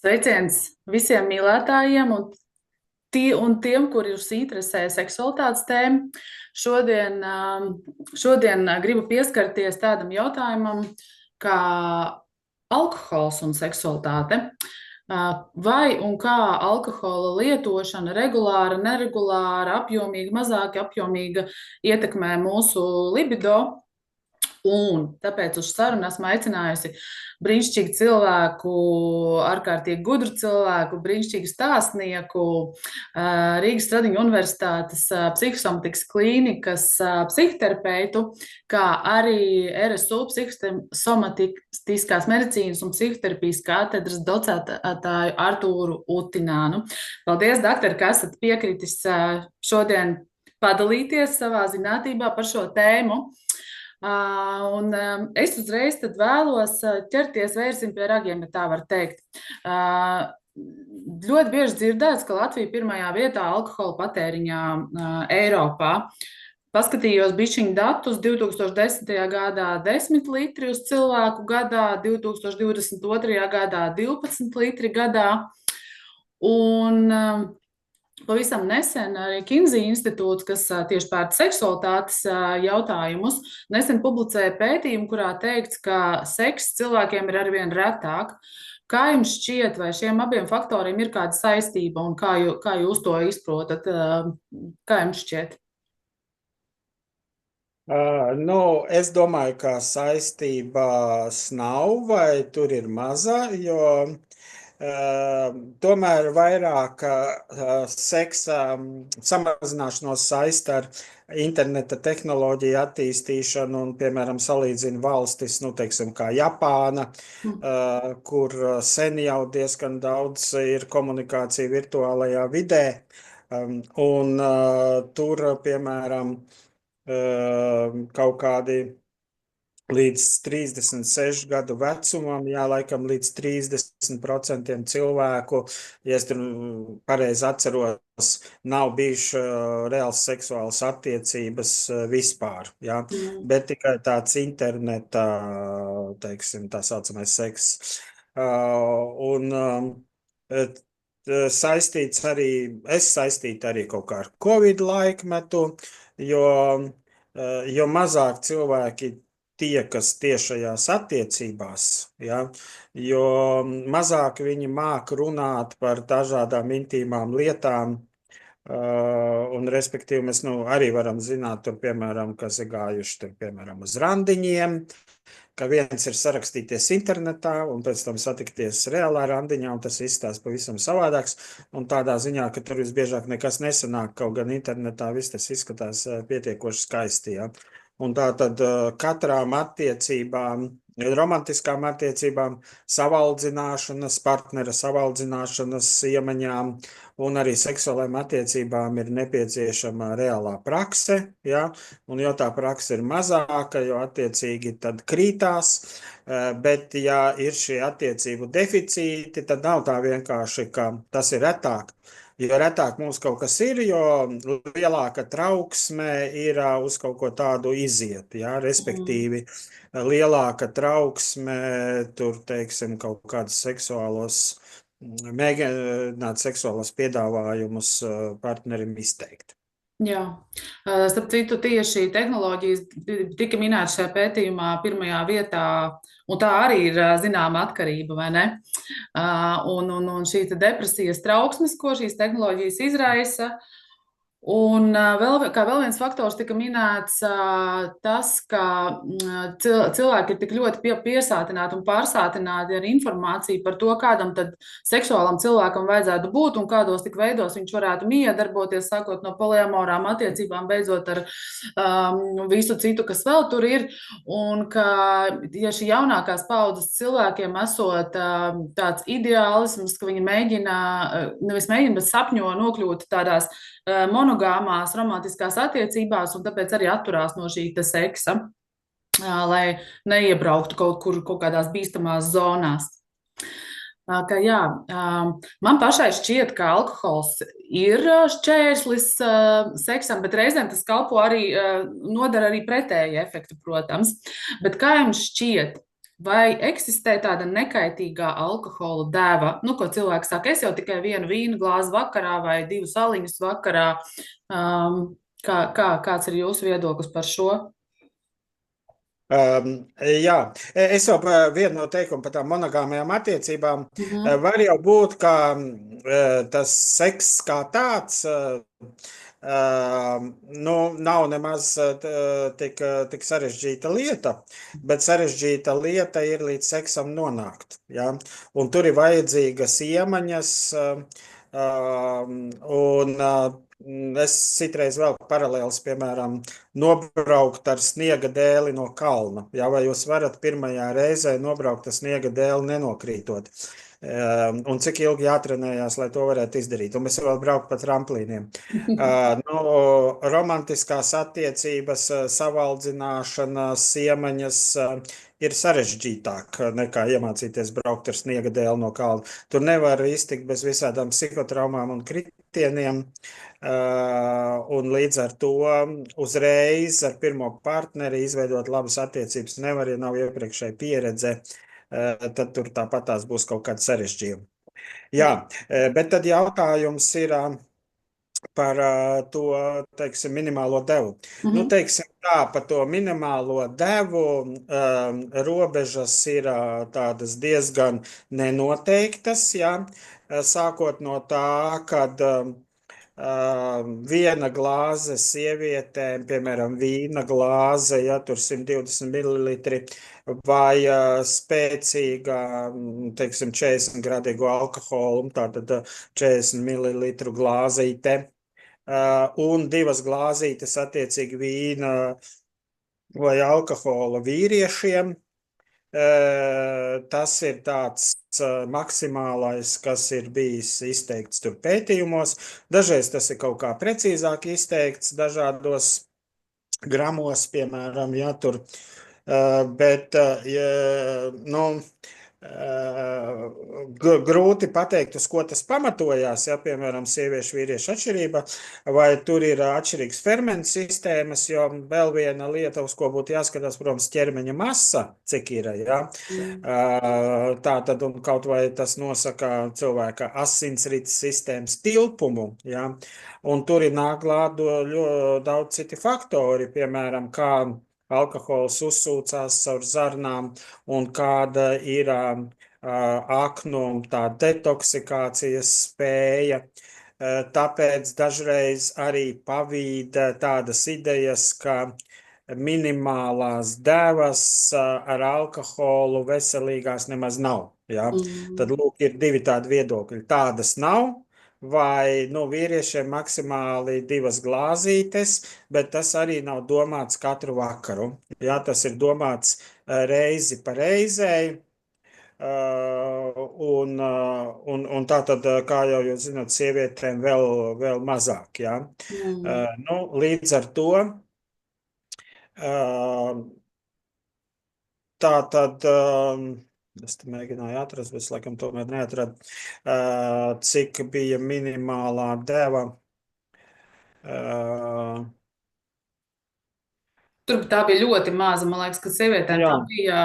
Sveiciens visiem mīlētājiem un tiem, kuri jūs interesē seksualitātes tēma. Šodien gribu pieskarties tādam jautājumam, kā alkohols un seksualitāte. Vai un kā alkohola lietošana regulāra, neregulāra, apjomīga, mazāk apjomīga ietekmē mūsu libido. Un tāpēc uz sarunu esmu aicinājusi brīnišķīgu cilvēku, ārkārtīgi gudru cilvēku, brīnišķīgu stāstnieku, Rīgas Stradiņu Universitātes psihosomatikas klīnikas psihoterapeitu, kā arī RSU psihosomatiskās medicīnas un psihoterapijas katedras docētāju Artūru Utinānu. Paldies, doktor, ka esat piekritis šodien padalīties savā zinātībā par šo tēmu. Es uzreiz tad vēlos ķerties vērsim pie ragiem, ja tā var teikt. Ļoti bieži dzirdēts, ka Latvija pirmajā vietā alkohola patēriņā Eiropā. Paskatījos bišķiņu datus 2010. gadā 10 litri uz cilvēku gadā, 2022. gadā 12 litri gadā. Un pavisam nesen arī Kinsey institūts, kas tieši pēta seksualitātes jautājumus, nesen publicēja pētījumu, kurā teikts, ka seks cilvēkiem ir arvien retāk. Kā jums šķiet, vai šiem abiem faktoriem ir kāda saistība un kā jūs to izprotat? Kā jums šķiet? Es domāju, ka saistības nav vai tur ir maza, jo tomēr vairāk seksa samazināšanos saista ar interneta tehnoloģiju attīstīšanu un, piemēram, salīdzina valstis, teiksim, kā Japāna, kur sen jau diezgan daudz ir komunikācija virtuālajā vidē, un tur, piemēram, kaut kādi līdz 36 gadu vecumam, laikam līdz 30% cilvēku, ja es tur pareizi atceros, nav bijuši reāls seksuāls attiecības vispār, bet tikai tāds interneta, teiksim, tā saucamais seks. Es saistītu arī kaut kā ar Covid laikmetu, jo mazāk cilvēki tiekas tiešajās attiecībās, jo mazāk viņi māk runāt par dažādām intīmām lietām, un respektīvi mēs arī varam zināt, tur, piemēram, kas ir gājuši tur, piemēram, uz randiņiem, ka viens ir sarakstīties internetā un pēc tam satikties reālā randiņā, un tas izstāsta pavisam savādāks, un tādā ziņā, ka tur visbiežāk nekas nesanāk, kaut gan internetā viss tas izskatās pietiekoši skaisti, Un tā tad katrām attiecībām, romantiskām attiecībām, savaldzināšanas, partnera savaldzināšanas iemaņām un arī seksuālajām attiecībām ir nepieciešama reālā prakse, un jo tā prakse ir mazāka, jo attiecīgi tad krītās, bet ja ir šie attiecību deficīti, tad nav tā vienkārši, ka tas ir retāk. Jo retāk mums kaut kas ir, jo lielāka trauksme ir uz kaut ko tādu iziet, respektīvi lielāka trauksme tur, teiksim, kaut kādus mēģināt seksuālos piedāvājumus partnerim izteikt. Jā, starp citu, tieši tehnoloģijas tika minētas šajā pētījumā pirmajā vietā, un tā arī ir zināma atkarība, vai ne? Un šī depresijas trauksmes, ko šīs tehnoloģijas izraisa. Un kā vēl viens faktors tika minēts, tas, ka cilvēki ir tik ļoti piesātināti un pārsātināti ar informāciju par to, kādam tad seksuālam cilvēkam vajadzētu būt un kādos tik veidos viņš varētu miedarboties, sākot no poliamorām attiecībām, beidzot ar visu citu, kas vēl tur ir. Un ka, ja šī jaunākās paudzes cilvēkiem esot tāds ideālisms, ka viņi nevis mēģina, bet sapņo nokļūt tādās monogāmās romantiskās attiecībās, un tāpēc arī atturās no šī seksa, lai neiebrauktu kaut kādās bīstamās zonās. Man pašai šķiet, ka alkohols ir šķērslis seksam, bet reizēm tas kalpo arī, nodara arī pretēju efektu, protams. Bet kā jums šķiet, vai eksistē tāda nekaitīgā alkohola deva, nu, ko cilvēks saka, es jau tikai vienu vīnu glāzi vakarā vai divas aliņas vakarā. Kāds ir jūsu viedoklis par šo? Jā, es jau par vienu no teikumu par tām monogāmajām attiecībām. Mhm. Var jau būt, ka tas seks kā tāds nu, nav nemaz tik sarežģīta lieta, bet sarežģīta lieta ir līdz seksam nonākt. Ja? Un tur ir vajadzīgas iemaņas, un es citreiz vēl paralēlis, piemēram, nobraukt ar sniega dēli no kalna. Ja, vai jūs varat pirmajā reizē nobraukt ar sniega dēli nenokrītot? Un cik ilgi jātrenējās, lai to varētu izdarīt? Un mēs vēl braukt pa tramplīniem. Nu, romantiskās attiecības, savaldzināšana, iemaņas ir sarežģītāk nekā iemācīties braukt ar sniega dēli no kalna. Tur nevar iztikt bez visādām psihotraumām un kritieniem. Un līdz ar to uzreiz ar pirmo partneri izveidot labas attiecības nevar, ja nav iepriekšēja pieredze, tad tur tāpat tās būs kaut kāda sarežģījuma. Jā, bet tad jautājums ir par to, teiksim, minimālo devu. Nu, teiksim tā, par to minimālo devu robežas ir tādas diezgan nenoteiktas, jā, sākot no tā, kad viena glāze sievietēm, piemēram, vīna glāze, ja tur 120 ml, vai spēcīga, teiksim, 40 grādīgo alkoholu, tātad 40 ml glāzīte, un divas glāzītes attiecīgi vīna vai alkohola vīriešiem. Tas ir tāds maksimālais, kas ir bijis izteikts tur pētījumos. Dažreiz tas ir kaut kā precīzāk izteikts dažādos gramos, piemēram, ja tur. Bet, nu, grūti pateikt, uz ko tas pamatojās, ja, piemēram, sieviešu vīriešu atšķirība, vai tur ir atšķirīgas fermentu sistēmas, jo vēl viena lieta, uz ko būtu jāskatās, protams, ķermeņa masa, cik ir, ja. Tā tad, un kaut vai tas nosaka cilvēka asinsrites sistēmas tilpumu, ja, un tur ir nāk klāt daudz citi faktori, piemēram, kā alkohols uzsūcās caur zarnām un kāda ir aknu tā detoksikācijas spēja. Tāpēc dažreiz arī pavīd tādas idejas, ka minimālās devas ar alkoholu veselīgās nemaz nav. Ja? Tad lūk, ir divi tādi viedokļi. Tādas nav. Vai nu, vīriešiem maksimāli divas glāzītes, bet tas arī nav domāts katru vakaru. Jā, tas ir domāts reizi pa reizei. Un tā tad, kā jau jūs zināt, sievietēm vēl mazāk. Jā. Nu, līdz ar to tā tad. Es te mēģināju atrast, bet es laikam tomēr neatradu, cik bija minimālā deva. Tur tā bija ļoti maza. Man liekas, ka sievietēm tā bija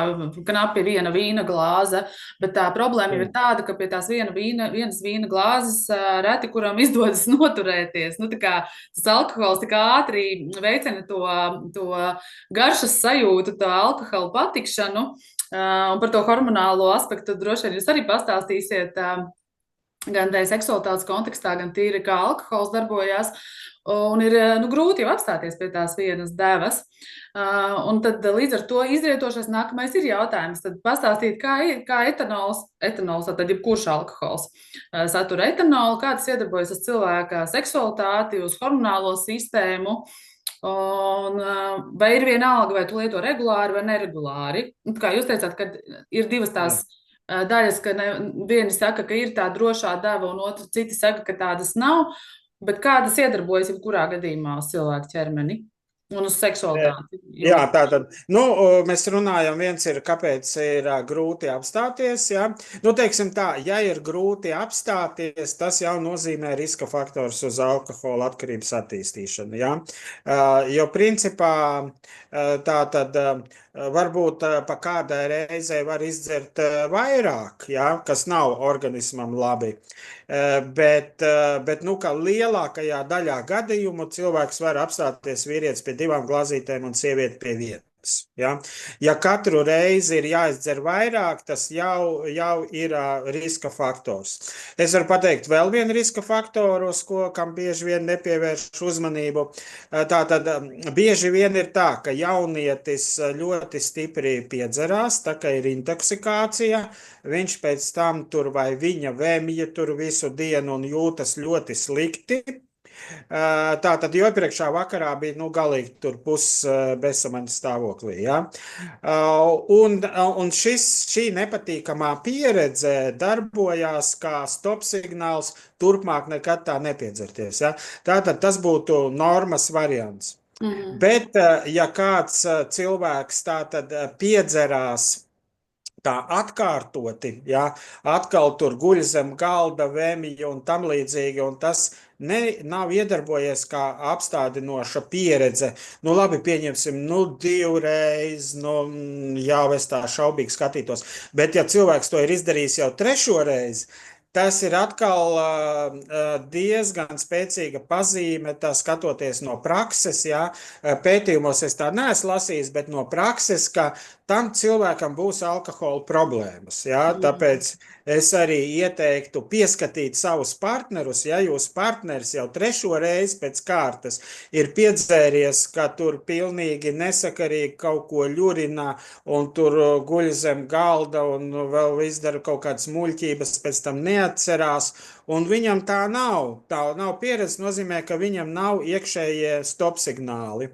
knapi viena vīna glāze. Bet tā problēma jau ir tāda, ka pie tās vienas vīna glāzes reti kuram izdodas noturēties. Nu, tas alkohols tik ātri veicina to garšas sajūtu, to alkohola patikšanu. Un par to hormonālo aspektu droši vien jūs arī pastāstīsiet gan tādā seksualitātes kontekstā, gan tīri kā alkohols darbojās. Un ir grūti jau apstāties pie tās vienas devas. Un tad līdz ar to izrietošais nākamais ir jautājums. Tad pastāstīt, kā etanols, tad jebkurš alkohols satura etanolu, kā tas iedarbojas uz cilvēka seksualitāti, uz hormonālo sistēmu. Un, vai ir vienalga, vai tu lieto regulāri vai neregulāri? Un, kā jūs teicāt, ka ir divas tās daļas, ka vieni saka, ka ir tā drošā deva, un otrs citi saka, ka tādas nav. Bet kā tas iedarbojas jebkurā gadījumā uz cilvēku ķermeni un uz seksualitāti? Jā, tātad, nu, mēs runājam, viens ir, kāpēc ir grūti apstāties, jā. Nu, teiksim tā, ja ir grūti apstāties, tas jau nozīmē riska faktors uz alkohola atkarības attīstīšanu, jā. Jo principā tātad varbūt pa kādai reizei var izdzert vairāk, ja, kas nav organismam labi. Bet nu, ka lielākajā daļā gadījumu cilvēks var apstāties vīrietis pie 2 glāzītēm un sieviete pie 1. Ja? Ja katru reizi ir jāizdzer vairāk, tas jau ir riska faktors. Es varu pateikt vēl vienu riska faktoru, kam bieži vien nepievērš uzmanību. Tātad bieži vien ir tā, ka jaunietis ļoti stipri piedzerās, tā kā ir intoksikācija, viņš pēc tam tur vai viņa vēmja tur visu dienu un jūtas ļoti slikti. Tātad jau iepriekšā vakarā bija galīgi tur bezsamaņas stāvoklī. Ja? Un šī nepatīkamā pieredze darbojās kā stop signāls turpmāk nekad tā nepiedzerties. Ja? Tātad tas būtu normas variants. Bet, ja kāds cilvēks tātad piedzerās tā atkārtoti, ja, atkal tur guļ zem galda, vēmija un tam līdzīgi, un tas nav iedarbojies kā apstādinoša pieredze. Nu labi, pieņemsim, 2 reiz, jā, es tā šaubīgi skatītos. Bet ja cilvēks to ir izdarījis jau 3. reizi, tas ir atkal diezgan spēcīga pazīme, tā skatoties no prakses, jā. Pētījumos es tā neesmu lasījis, bet no prakses, ka tam cilvēkam būs alkohola problēmas, jā. Tāpēc es arī ieteiktu pieskatīt savus partnerus, ja jūs partneris jau 3. reizi pēc kārtas ir piedzēries, ka tur pilnīgi nesakarīgi kaut ko ļurina un tur guļ zem galda un vēl izdara kaut kādas muļķības, pēc tam neatcerās, un viņam tā nav. Tā nav pieredze, nozīmē, ka viņam nav iekšējie stop signāli.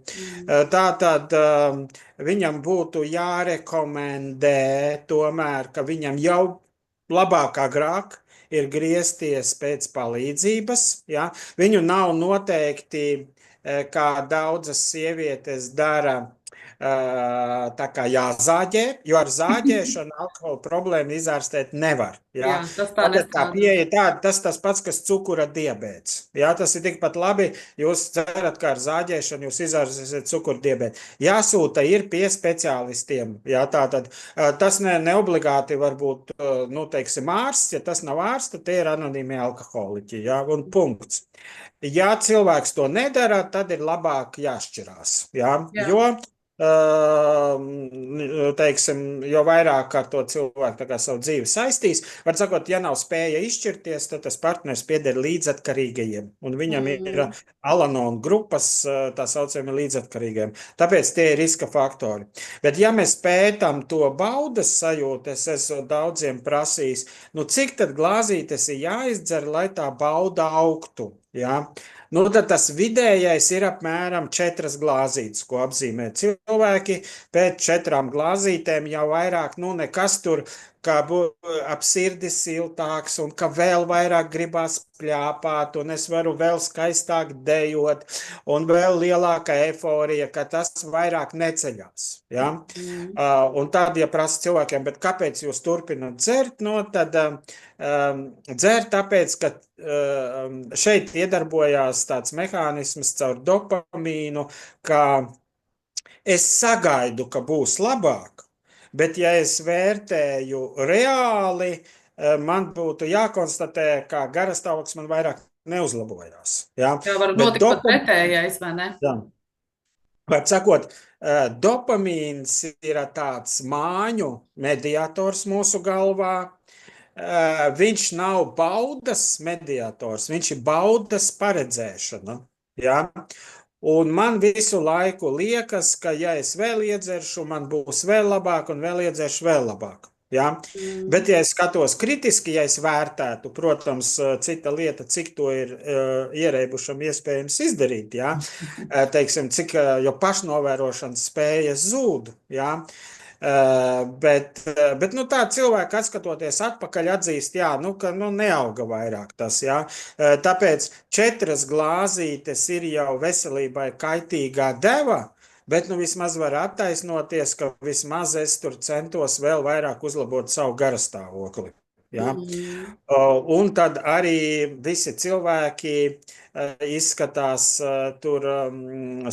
Tātad viņam būtu jārekomendē tomēr, ka viņam jau labāk agrāk ir griezties pēc palīdzības. Ja? Viņu nav noteikti, kā daudzas sievietes dara, tā kā jāzāģē, jo ar zāģēšanu alkohola problēmu izārstēt nevar. Ja? Jā, tas tā tā pieeja tāda, tas pats, kas cukura diabēts. Ja? Tas ir tikpat labi, jūs cerat, ka ar zāģēšanu jūs izārstēsiet cukura diabētu. Jāsūta ir pie speciālistiem. Ja? Tātad tas neobligāti var būt, nu, teiksim, ārsts. Ja tas nav ārsts, tad tie ir anonīmi alkoholiķi. Ja? Un punkts. Ja cilvēks to nedara, tad ir labāk jāšķirās. Ja? Jā. Jo teiksim, jo vairāk ar to cilvēku savu dzīvi saistīs, var sakot, ja nav spēja izšķirties, tad tas partners pieder līdzatkarīgajiem, un viņam ir Al-Anon grupas, tā saucamie līdzatkarīgajiem. Tāpēc tie ir riska faktori. Bet ja mēs pētam to baudas sajūtu, es esmu daudziem prasījis, nu cik tad glāzītes ir jāizdzer, lai tā bauda augtu, ja? Nu, tad tas vidējais ir apmēram 4 glāzītes, ko apzīmē cilvēki. Pēc 4 glāzītēm jau vairāk, nu, nekas tur, kā ap sirdi siltāks, un ka vēl vairāk gribās pļāpāt, un es varu vēl skaistāk dejot, un vēl lielāka eforija, ka tas vairāk neceļās. Ja? Un tad, ja prasa cilvēkiem, bet kāpēc jūs turpināt dzert, no, tad dzert tāpēc, ka šeit iedarbojās tāds mehānisms caur dopamīnu, ka es sagaidu, ka būs labāk, bet ja es vērtēju reāli, man būtu jākonstatē, ka garastāvoklis man vairāk neuzlabojās. Ja? Jā, var notikt pat pretējais, vai ne? Jā. Var sakot, dopamīns ir tāds māņu mediators mūsu galvā. Viņš nav baudas mediators, viņš ir baudas paredzēšana. Ja? Un man visu laiku liekas, ka ja es vēl iedzeršu, man būs vēl labāk un vēl iedzeršu vēl labāk. Ja? Bet ja es skatos kritiski, ja es vērtētu, protams, cita lieta, cik to ir ierēbušam iespējams izdarīt, ja? Teiksim, cik jau pašnovērošanas spējas zūd, ja? Bet nu, tā cilvēki atskatoties atpakaļ atzīst, jā, nu, ka nu, neauga vairāk tas. Jā. Tāpēc 4 glāzītes ir jau veselībai kaitīgā deva, bet nu, vismaz var attaisnoties, ka vismaz es tur centos vēl vairāk uzlabot savu garastāvokli. Ja? Mm. Un tad arī visi cilvēki izskatās tur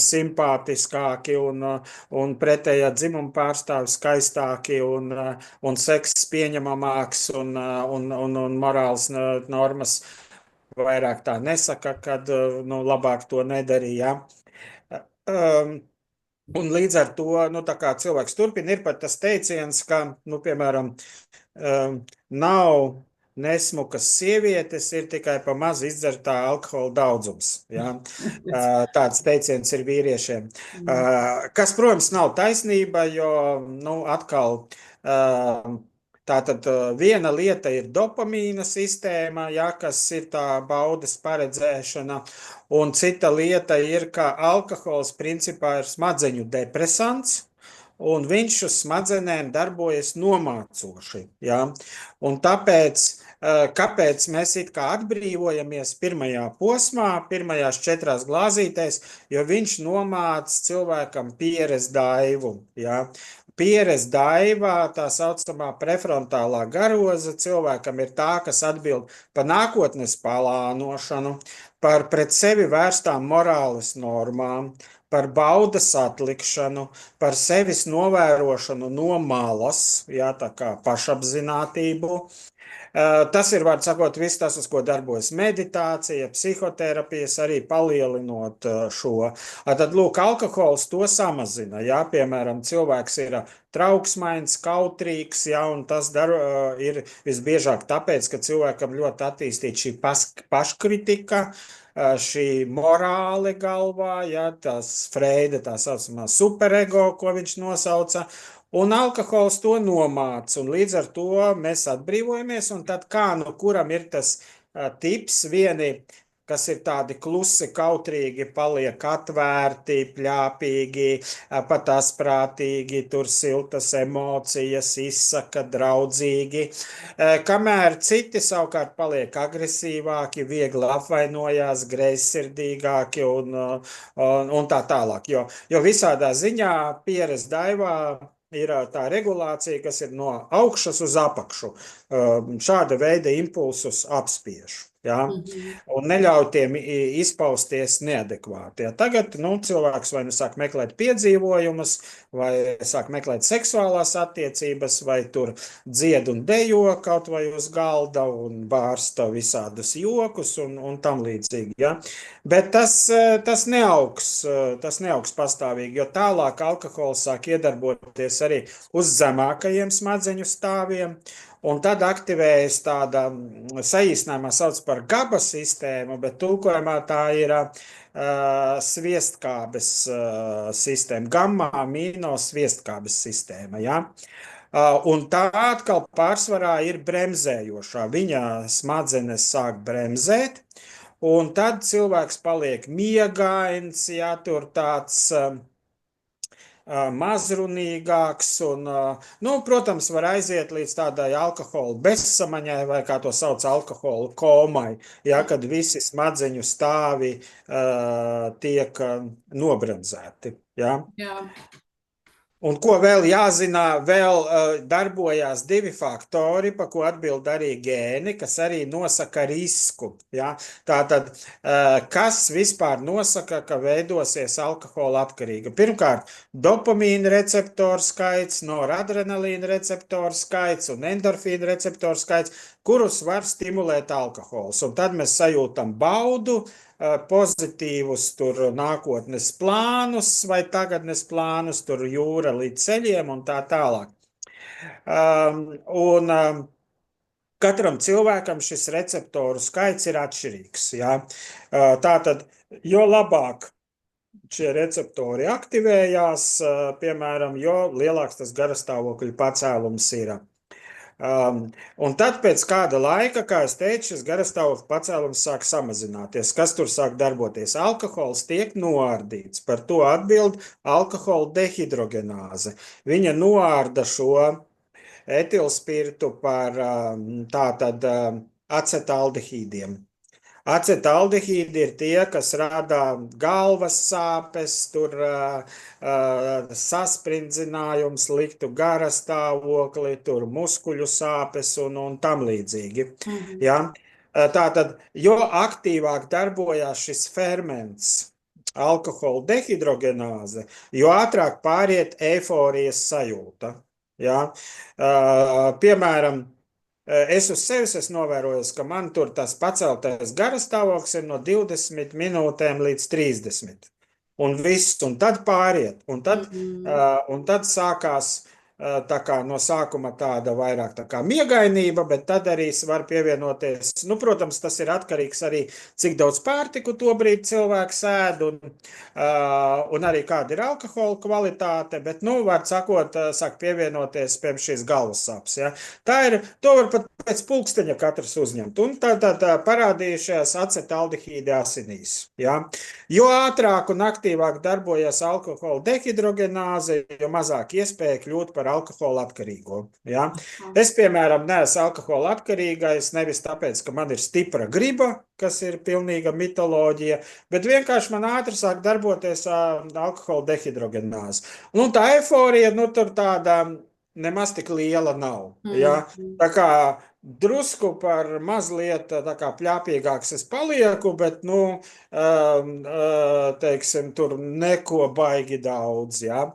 simpātiskāki un pretējā dzimuma pārstāvi skaistāki un sekss pieņemamāks un morāls normas vairāk tā nesaka, kad nu, labāk to nedarīja. Um, un līdz ar to, nu, tā kā cilvēks turpina, ir pat tas teiciens, ka, nu, piemēram, nav nesmukas sievietes, ir tikai pa maz izdzertā alkohola daudzums. Ja? Tāds teiciens ir vīriešiem. Mm. Kas, protams, nav taisnība, jo, nu, atkal. Tātad viena lieta ir dopamīna sistēma, ja, kas ir tā baudas paredzēšana, un cita lieta ir, ka alkohols principā ir smadzeņu depresants, un viņš uz smadzenēm darbojas nomācoši. Ja? Un tāpēc, kāpēc mēs it kā atbrīvojamies pirmajā posmā, pirmajās 4 glāzītēs, jo viņš nomāca cilvēkam pieres daivu. Ja? Pieres daivā, tā saucamā prefrontālā garoza, cilvēkam ir tā, kas atbild par nākotnes plānošanu, par pret sevi vērstām morāles normām, par baudas atlikšanu, par sevis novērošanu no malas, jā, tā kā pašapzinātību. Tas ir, vārds sakot, viss tas, uz ko darbojas meditācija, psihoterapijas, arī palielinot šo. Tad, lūk, alkohols to samazina. Jā, piemēram, cilvēks ir trauksmains, kautrīgs, jā, un tas ir visbiežāk tāpēc, ka cilvēkam ļoti attīstīta šī paškritika, šī morāle galvā, jā, tas Freida tā saucamā superego, ko viņš nosauca. Un alkohols to nomāca, un līdz ar to mēs atbrīvojamies, un tad kā nu kuram ir tas tips, vieni, kas ir tādi klusi, kautrīgi, paliek atvērti, pļāpīgi, pat asprātīgi, tur siltas emocijas, izsaka draudzīgi, kamēr citi savukārt paliek agresīvāki, viegli apvainojās, greizsirdīgāki un tā tālāk, jo visādā ziņā pieres daivā ir tā regulācija, kas ir no augšas uz apakšu. Šāda veida impulsus apspiež. Ja? Mhm. Un neļauj tiem izpausties neadekvāti. Ja? Tagad cilvēks vai nu sāk meklēt piedzīvojumus, vai sāk meklēt seksuālās attiecības, vai tur dzied un dejo kaut vai uz galda un bārsta visādus jokus un tam līdzīgi. Ja? Bet tas neaugs pastāvīgi, jo tālāk alkohols sāk iedarboties arī uz zemākajiem smadzeņu stāviem, un tad aktivējas tāda saīsinājumā sauc par GABA sistēmu, bet tulkojumā tā ir sviestkābes sistēma, gamma-amino sviestkābes sistēma, ja? Un tā atkal pārsvarā ir bremzējošā. Viņa smadzenes sāk bremzēt, un tad cilvēks paliek miegains, ja tur tāds mazrunīgāks un, protams, var aiziet līdz tādai alkohola bezsamaņai vai, kā to sauc, alkohola komai, ja, kad visi smadzeņu stāvi tiek nobremzēti. Ja. Jā. Un ko vēl jāzina, vēl darbojās 2 faktori, pa ko atbild arī gēni, kas arī nosaka risku. Ja? Tātad, kas vispār nosaka, ka veidosies alkohola atkarīga? Pirmkārt, dopamīna receptoru skaits, noradrenalīna receptoru skaits un endorfīna receptoru skaits, kurus var stimulēt alkohols. Un tad mēs sajūtam baudu, pozitīvus tur nākotnes plānus vai tagadnes plānus, tur jūra līdz ceļiem un tā tālāk. Katram cilvēkam šis receptoru skaits ir atšķirīgs. Ja? Tātad, jo labāk šie receptori aktivējās, piemēram, jo lielāks tas garastāvokļa pacēlums ir. Un tad pēc kāda laika, kā es teicu, šis garastāvokļa pacēlums sāk samazināties. Kas tur sāk darboties? Alkohols tiek noārdīts. Par to atbild alkohola dehidrogenāze. Viņa noārda šo etilspirtu par tātad acetaldehīdiem. Acetaldehīdi ir tie, kas rada galvas sāpes, sasprindzinājums, liktu gara stāvokli, tur muskuļu sāpes un tam līdzīgi. Ja? Tātad, jo aktīvāk darbojās šis ferments, alkohola dehidrogenāze, jo ātrāk pāriet eiforijas sajūta. Ja? Piemēram, es uz sevis esmu novērojis, ka man tur tas paceltais garastāvoklis ir no 20 minūtēm līdz 30. Un viss, un tad pāriet. Un tad sākās tā kā no sākuma tāda vairāk tā kā miegainība, bet tad arī var pievienoties. Nu, protams, tas ir atkarīgs arī, cik daudz pārtiku tobrīd cilvēks ēd un arī kāda ir alkohola kvalitāte, bet, nu, var sakot, sāk pievienoties pie šīs galvas sāpes. Ja? To var pat pēc pulksteņa katrs uzņemt. Un tad parādījušās acetaldehīdi asinīs. Ja? Jo ātrāk un aktīvāk darbojas alkohola dehidrogenāze, jo mazāk iespēja kļūt par alkohola atkarīgo. Ja? Es, piemēram, neesmu alkohola atkarīgais, nevis tāpēc, ka man ir stipra griba, kas ir pilnīga mitoloģija, bet vienkārši man ātri sāk darboties alkohola dehidrogenāze. Un tā eiforija, nu, tur tāda nemaz tik liela nav. Ja? Tā kā drusku par mazliet tā kā pļāpīgāks es palieku, bet, nu, teiksim, tur neko baigi daudz, ja.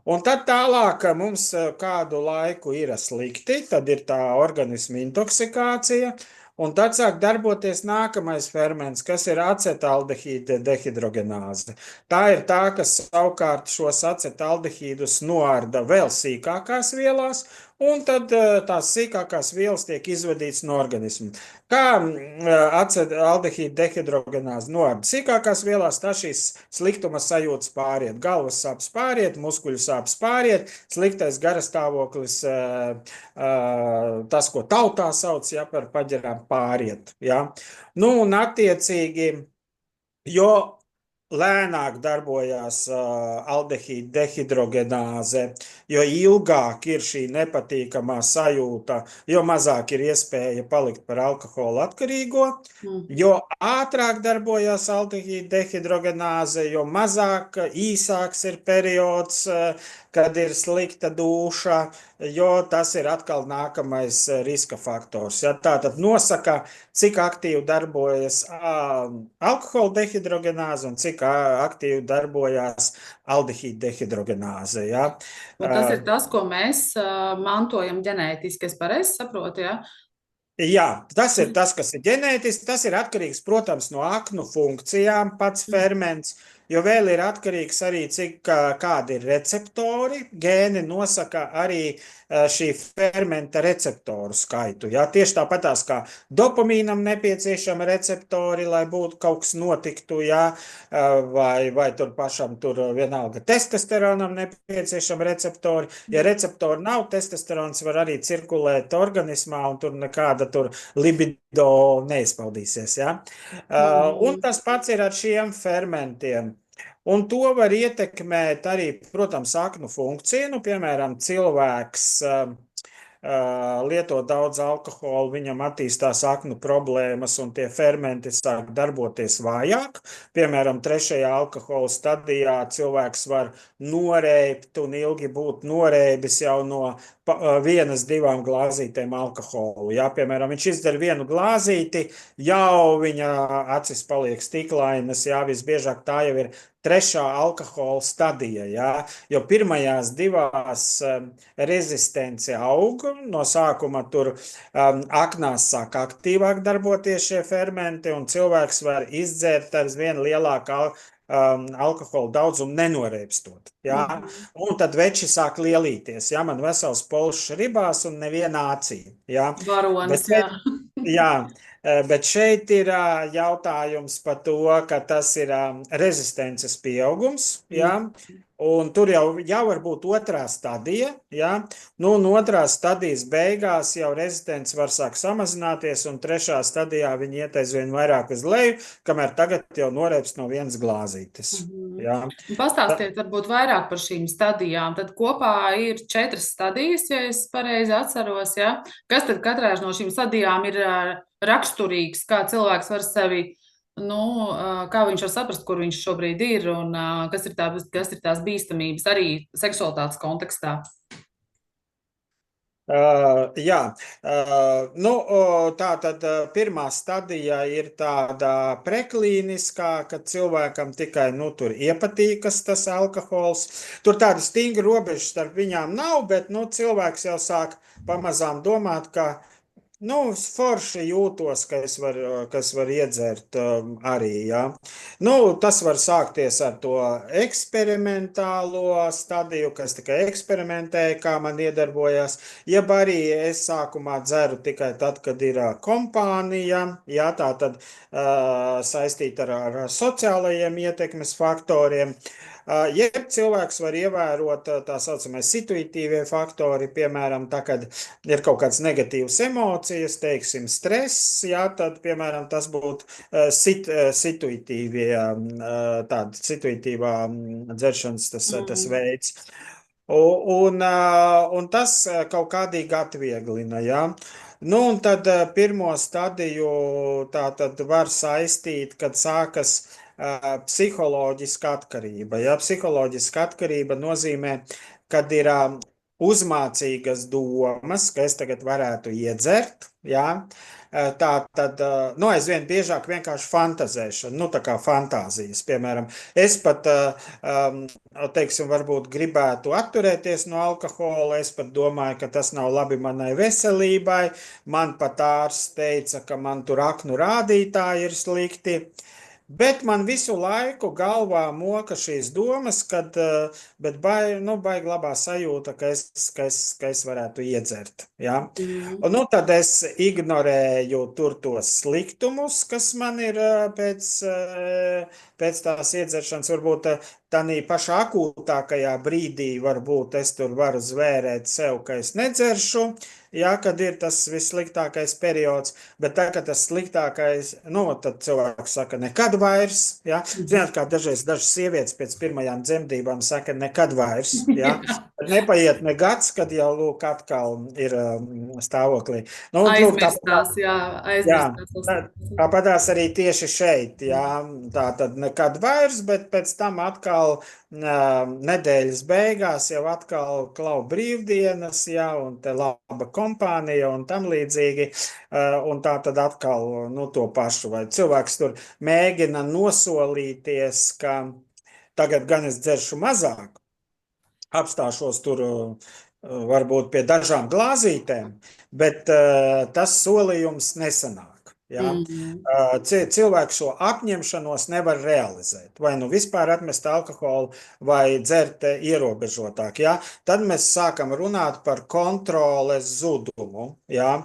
Un tad tālāk mums kādu laiku ir slikti, tad ir tā organisma intoksikācija, un tad sāk darboties nākamais ferments, kas ir acetaldehīda dehidrogenāze. Tā ir tā, kas savukārt šos acetaldehīdus noarda vēl sīkākās vielās, un tad tās sīkākās vielas tiek izvadītas no organisma. Kā acetaldehīda dehidrogenāze noarda sīkākās vielās, tā šīs sliktuma sajūtas pāriet, galvas sāpes pāriet, muskuļu sāpes pāriet, sliktais garastāvoklis, tas, ko tautā sauc, ja, par paģerām pāriet. Ja. Nu, un attiecīgi, jo lēnāk darbojās aldehīda dehidrogenāze, jo ilgāk ir šī nepatīkamā sajūta, jo mazāk ir iespēja palikt par alkohola atkarīgo, jo ātrāk darbojās aldehīda dehidrogenāze, jo mazāk īsāks ir periods, kad ir slikta dūša, jo tas ir atkal nākamais riska faktors. Ja, tātad nosaka, cik aktīvi darbojas alkohola dehidrogenāze un cik aktīvi darbojās aldehīda dehidrogenāze. Ja. Un tas ir tas, ko mēs mantojam ģenētiski, es pareizi saprotu, ja? Jā, tas ir tas, kas ir ģenētiski, tas ir atkarīgs, protams, no aknu funkcijām pats ferments, jo vēl ir atkarīgs arī, kādi ir receptori. Gēni nosaka arī šī fermenta receptoru skaitu. Ja? Tieši tāpatās kā dopamīnam nepieciešama receptori, lai būtu kaut kas notiktu, ja? vai tur pašam tur vienalga testosteronam nepieciešama receptori. Ja receptori nav, testosterons var arī cirkulēt organismā un tur nekāda tur libido neizpaudīsies. Ja? Un tas pats ir ar šiem fermentiem. Un to var ietekmēt arī, protams, aknu funkciju. Nu, piemēram, cilvēks lieto daudz alkoholu, viņam attīstās aknu problēmas un tie fermenti sāk darboties vājāk. Piemēram, 3. alkohola stadijā cilvēks var noreibt un ilgi būt noreibis jau no 1-2 glāzītēm alkoholu. Ja, piemēram, viņš izdara 1 glāzīti, jau viņa acis paliek stiklainas, jā, visbiežāk tā jau ir 3. alkohola stadija, ja, jo pirmajās 2 rezistence aug, no sākuma tur aknās sāk aktīvāk darboties šie fermenti, un cilvēks var izdzert ar vien lielāku alkohola daudzumu nenoreibstot. Ja? Un tad veči sāk lielīties. Ja? Man vesels polšs ribās un nevienā acī. Ja? Varonis, jā. Bet šeit ir jautājums par to, ka tas ir rezistences pieaugums. Ja? Un tur jau var būt otrā stadija, ja? Nu, un otrās stadijas beigās jau rezistents var sākt samazināties, un trešā stadijā viņi iet aizvien vairāk uz leju, kamēr tagad jau noreps no vienas glāzītes. Mhm. Ja? Un pastāstiet varbūt vairāk par šīm stadijām. Tad kopā ir 4 stadijas, ja es pareizi atceros, ja? Kas tad katrā no šīm stadijām ir raksturīgs, kā cilvēks var sevi, nu, kā viņš var saprast, kur viņš šobrīd ir un kas ir tās bīstamības arī seksualitātes kontekstā? Jā, nu, tā tad pirmā stadija ir tāda preklīniskā, kad cilvēkam tikai, nu, tur iepatīkas tas alkohols. Tur tāda stingra robeža starp viņām nav, bet, nu, cilvēks jau sāk pamazām domāt, ka, nu, forši jūtos, ka es varu iedzert arī, jā. Nu, tas var sākties ar to eksperimentālo stadiju, kas tikai eksperimentēja, kā man iedarbojās, jeb arī es sākumā dzeru tikai tad, kad ir kompānija, jā, tā tad saistīta ar sociālajiem ietekmes faktoriem. Jeb cilvēks var ievērot tā saucamie situītīvie faktori, piemēram, tā, kad ir kaut kādas negatīvas emocijas, teiksim, stress, jā, tad, piemēram, tas būtu situītīvie, tāda situītīvā dzeršanas tas veids. Un tas kaut kādīgi atvieglina, jā. Nu, un tad pirmo stadiju tā tad var saistīt, kad sākas psiholoģiska atkarība. Ja? Psiholoģiska atkarība nozīmē, kad ir uzmācīgas domas, ka es tagad varētu iedzert, ja? Tā tad, nu, aizvien biežāk vienkārši fantazēšana, nu, tā kā fantāzijas, piemēram. Es pat, teiksim, varbūt gribētu atturēties no alkohola, es pat domāju, ka tas nav labi manai veselībai, man pat ārsts teica, ka man tur aknu rādītāji ir slikti. Bet man visu laiku galvā moka šīs domas, bet baigi labā sajūta, ka es varētu iedzert. Ja? Un, nu, tad es ignorēju tur tos sliktumus, kas man ir pēc tās iedzeršanas. Varbūt tādā pašā akūtākajā brīdī varbūt es tur varu zvērēt sev, ka es nedzeršu. Jā, kad ir tas vissliktākais periods, bet tā, kad tas sliktākais, nu, tad cilvēks saka, nekad vairs, jā. Zināt, kā dažas sievietes pēc pirmajām dzemdībām saka, nekad vairs, jā. Nepaiet ne gads, kad jau, lūk, atkal ir stāvoklī. Nu, Aizmirstās, jā, jā, aizmirstās. tāpatās arī tieši šeit, jā, tā tad nekad vairs, bet pēc tam atkal nedēļas beigās jau atkal klau brīvdienas, jā, un te laba kompānija un tam līdzīgi, un tā tad atkal, nu, to pašu, vai cilvēks tur mēģina nosolīties, ka tagad gan es dzeršu mazāk, apstāšos tur varbūt pie dažām glāzītēm, bet tas solījums nesanāk. Ja? Cilvēks šo apņemšanos nevar realizēt. Vai nu vispār atmest alkoholu, vai dzert ierobežotāk. Ja? Tad mēs sākam runāt par kontroles zudumu. Ja?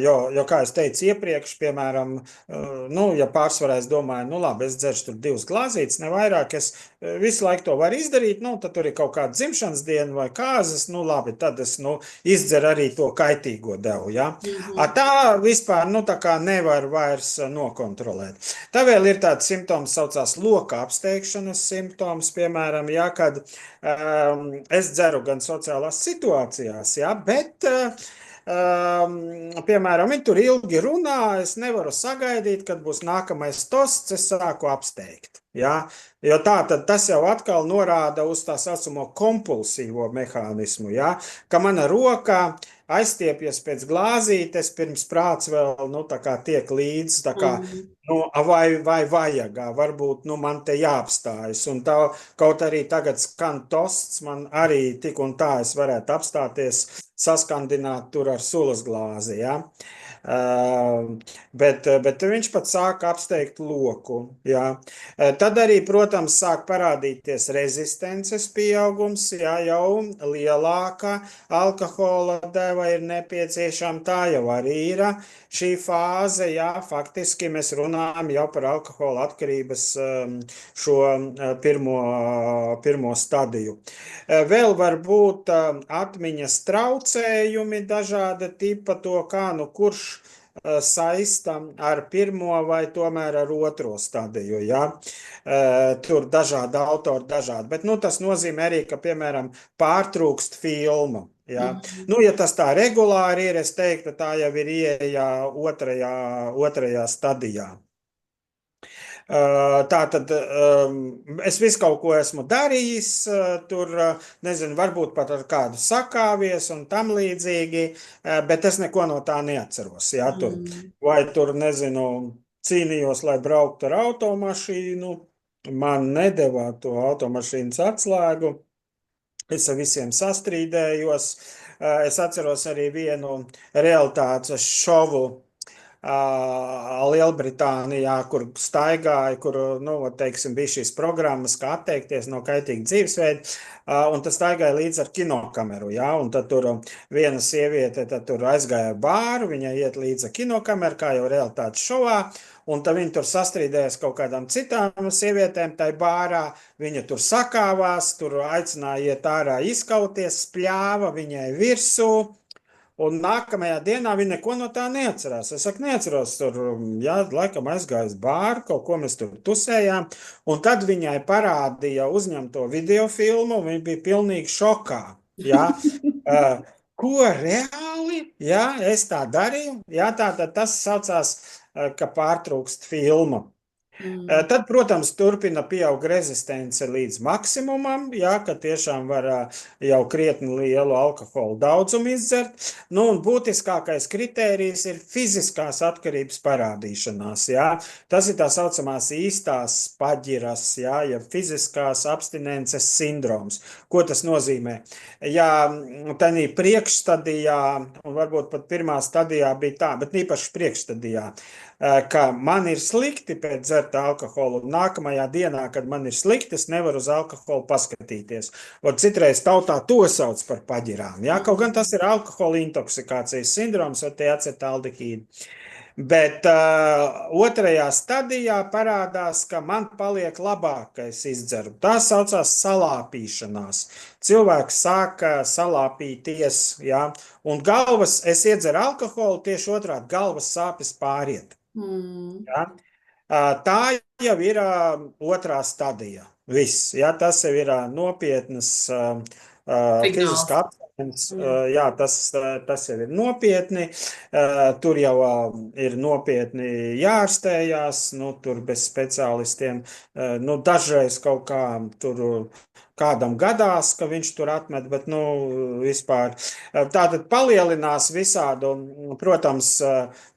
Jo, kā es teicu iepriekš, piemēram, nu, ja pārsvarā es domāju, nu labi, es dzeršu tur 2 glāzītes, ne vairāk, es visu laiku to varu izdarīt, nu, tad tur ir kaut kāda dzimšanas diena vai kāzas, nu labi, tad es, nu, izdzeru arī to kaitīgo devu, ja? Tā vispār, nu, tā kā nevar vairs nokontrolēt. Tā vēl ir tāds simptoms, saucās loka apsteigšanas simptoms, piemēram, ja, kad es dzeru gan sociālās situācijās, ja, bet piemēram, viņi tur ilgi runā, es nevaru sagaidīt, kad būs nākamais tosts, es sāku apsteigt. Ja? Jo tā tad tas jau atkal norāda uz tā saucamo kompulsīvo mehānismu, ja? Ka mana roka aizstiepjas pēc glāzītes, pirms prāts vēl, nu, tā kā tiek līdz, tā kā, nu, vai vajag, varbūt, nu, man te jāapstājas, un tā, kaut arī tagad skan tosts, man arī tik un tā es varētu apstāties, saskandināt tur ar sulas glāzi, ja? Bet viņš pat sāk apsteigt loku, ja? Tad arī, protams, sāk parādīties rezistences pieaugums, ja jau lielāka alkohola deva ir nepieciešama, tā jau arī ir šī fāze, ja faktiski mēs runājam runājam jau par alkohola atkarības šo pirmo stadiju. Vēl var būt atmiņas traucējumi, dažāda tipa to, kā nu kurš saista ar pirmo vai tomēr ar otro stadiju. Ja? Tur dažādi autori, dažādi. Bet nu, tas nozīmē arī, ka, piemēram, pārtrūkst filma. Ja? Nu, ja tas tā regulāri ir, es teiktu, tā jau ir ieeja otrajā stadijā. Tā tad es visu kaut ko esmu darījis, tur, nezinu, varbūt pat ar kādu sakāvies un tam līdzīgi, bet es neko no tā neatceros. Jā, tur. Vai tur, nezinu, cīnījos, lai brauktu ar automašīnu, man nedevā to automašīnas atslēgu, es ar visiem sastrīdējos. Es atceros arī vienu realitātes šovu Lielbritānijā, kur staigāja, kur, nu, teiksim, bija šīs programmas, kā atteikties no kaitīga dzīvesveida, un tas staigāja līdz ar kinokameru, jā, un tad tur viena sieviete tad tur aizgāja bāru, viņai iet līdz ar kinokameru, kā jau realitātes šovā, un tad viņi tur sastrīdējās kaut kādām citām sievietēm tai bārā, viņa tur sakāvās, tur aicināja iet ārā izkauties, spļāva viņai virsū. Un nākamajā dienā viņa neko no tā neatcerās. Es saku, neatceros, tur, jā, laikam aizgājis bāru, kaut ko mēs tur tusējām, un tad viņai parādīja uzņemto videofilmu, un viņa bija pilnīgi šokā, jā. Ko reāli, jā, es tā darīju, jā, tātad tas saucās, ka pārtrūkst filma. Tad, protams, turpina pieaug rezistence līdz maksimumam, jā, ka tiešām var jau krietni lielu alkohola daudzumu izdzert. Nu, un būtiskākais kritērijs ir fiziskās atkarības parādīšanās, jā. Tas ir tā saucamās īstās paģiras, jā, ja fiziskās abstinences sindroms. Ko tas nozīmē? Ja tādā priekšstadijā, un varbūt pat pirmā stadijā bija tā, bet īpaši priekšstadijā, ka man ir slikti pēc dzert alkoholu, un nākamajā dienā, kad man ir slikti, es nevaru uz alkoholu paskatīties. Un citreiz tautā to sauc par paģirām. Jā, kaut gan tas ir alkohola intoksikācijas sindroms vai tie acetaldehīdi. Bet otrajā stadijā parādās, ka man paliek labākais izdzeru. Tā saucās salāpīšanās. Cilvēks sāka salāpīties, jā, un galvas, es iedzeru alkoholu, tieši otrādi galvas sāpes pāriet. Ja? Tā jau ir otrā stadija. Viss, ja? Tas jau ir nopietnas fiziskā apstākļums. Jā, tas jau ir nopietni. Tur jau ir nopietni jārastējās, nu, tur bez speciālistiem. Nu, dažreiz kaut kā tur kādam gadās, ka viņš tur atmet, bet, nu, vispār. Tātad palielinās visādu, protams,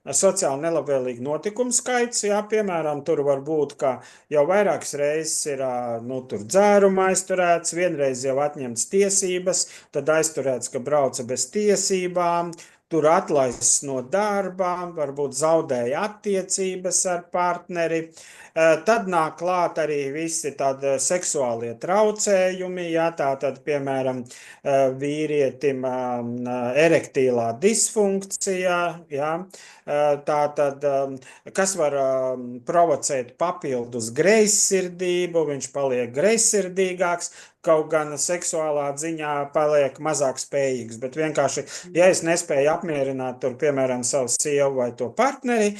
sociāli nelabvēlīgu notikumu skaits, jā, piemēram, tur var būt, ka jau vairākas reizes ir, nu, tur dzēruma aizturēts, vienreiz jau atņemts tiesības, tad aizturēts, ka brauca bez tiesībām, tur atlaists no darba, varbūt zaudēja attiecības ar partneri. Tad nāk klāt arī visi tādi seksuālie traucējumi, jā, tātad, piemēram, vīrietim erektīlā disfunkcija, jā, tātad, kas var provocēt papildus greizsirdību, viņš paliek greizsirdīgāks, kaut gan seksuālā ziņā paliek mazāk spējīgs, bet vienkārši, ja es nespēju apmierināt tur, piemēram, savu sievu vai to partneri,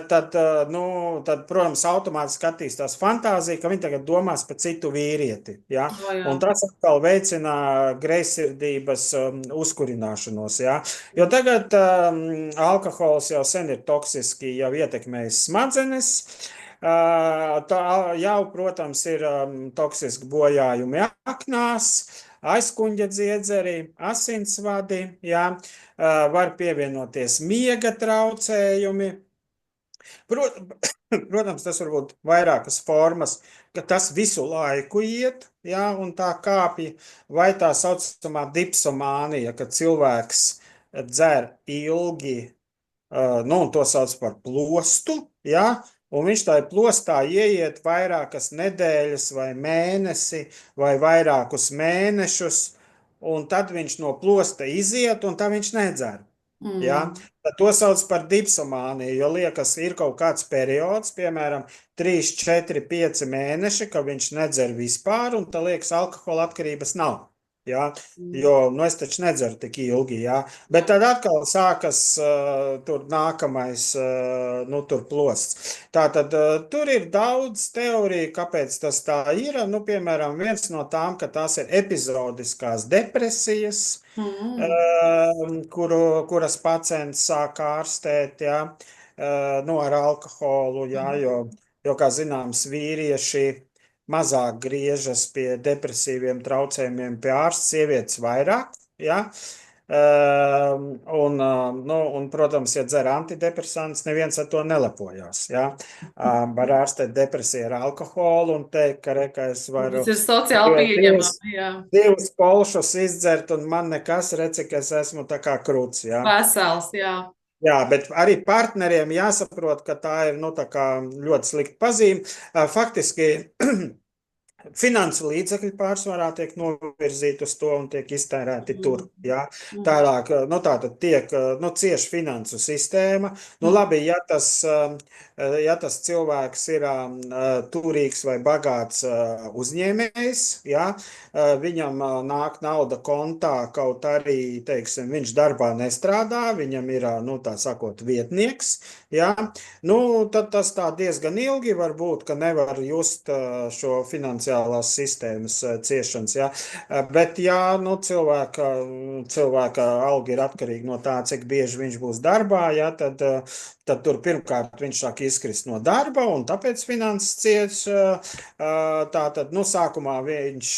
tad, nu, tad, protams, automātiski attīstās fantāzija, ka viņi tagad domās par citu vīrieti, ja? Un tas atkal veicina greizsirdības uzkurināšanos, ja? Jo tagad alkohols jau sen ir toksiski, jau ietekmējis smadzenes. Tā jau, protams, ir toksiski bojājumi aknās, aizkuņģa dziedzeri, asinsvadi, jā, var pievienoties miega traucējumi. Protams, tas var būt vairākas formas, ka tas visu laiku iet, jā, un tā kāpja, vai tā saucamā dipsomānija, ka cilvēks dzer ilgi, nu, un to sauc par plostu, jā, un viņš tā plostā ieiet vairākas nedēļas vai mēnesi vai vairākus mēnešus, un tad viņš no plosta iziet, un tā viņš nedzer. Ja? Mm. Tad to sauc par dipsomāniju, jo liekas, ir kaut kāds periods, piemēram, 3, 4, 5 mēneši, ka viņš nedzer vispār, un tā liekas, alkohola atkarības nav. Ja? Mm. Jo nu, es taču nedzeru tik ilgi. Ja? Bet tad atkal sākas tur nākamais nu, tur plosts. Tātad tur ir daudz teoriju, kāpēc tas tā ir. Nu, piemēram, viens no tām, ka tās ir epizodiskās depresijas, Mm. kuras pacients sāk ārstēt, ja, nu, ar alkoholu, ja, jo, kā zināms, vīrieši mazāk griežas pie depresīviem traucējumiem pie ārsta, sievietes vairāk, ja. Un, protams, ja dzer antidepresants, neviens ar to nelepojās. Ja? Var ārstēt depresiju ar alkoholu un teikt, ka, re, ka es varu Tas ir sociāli pieņemami, jā. divus polšus izdzert, un man nekas, redz, ka es esmu tā kā krūts. Ja? Vesels, jā. Jā, bet arī partneriem jāsaprot, ka tā ir nu, tā kā ļoti slikta pazīme. Faktiski finansu līdzekļi pārsvarā tiek novirzīti uz to un tiek iztērēti tur. Mm. Ja? Mm. Tālāk, nu, tā tad tiek nu, cieši finansu sistēma. Nu, Mm. labi, ja tas cilvēks ir turīgs vai bagāts uzņēmējs, ja? Viņam nāk nauda kontā, kaut arī, teiksim, viņš darbā nestrādā, viņam ir, nu, tā sakot, vietnieks, ja? Nu, tad tas tā diezgan ilgi var būt, ka nevar just šo finansiālās sistēmas ciešanas. Ja? Bet, ja nu, cilvēka alga ir atkarīga no tā, cik bieži viņš būs darbā, ja, tad tur pirmkārt viņš sāk izkrist no darba, un tāpēc finanses cieš. Tātad, nu, sākumā viņš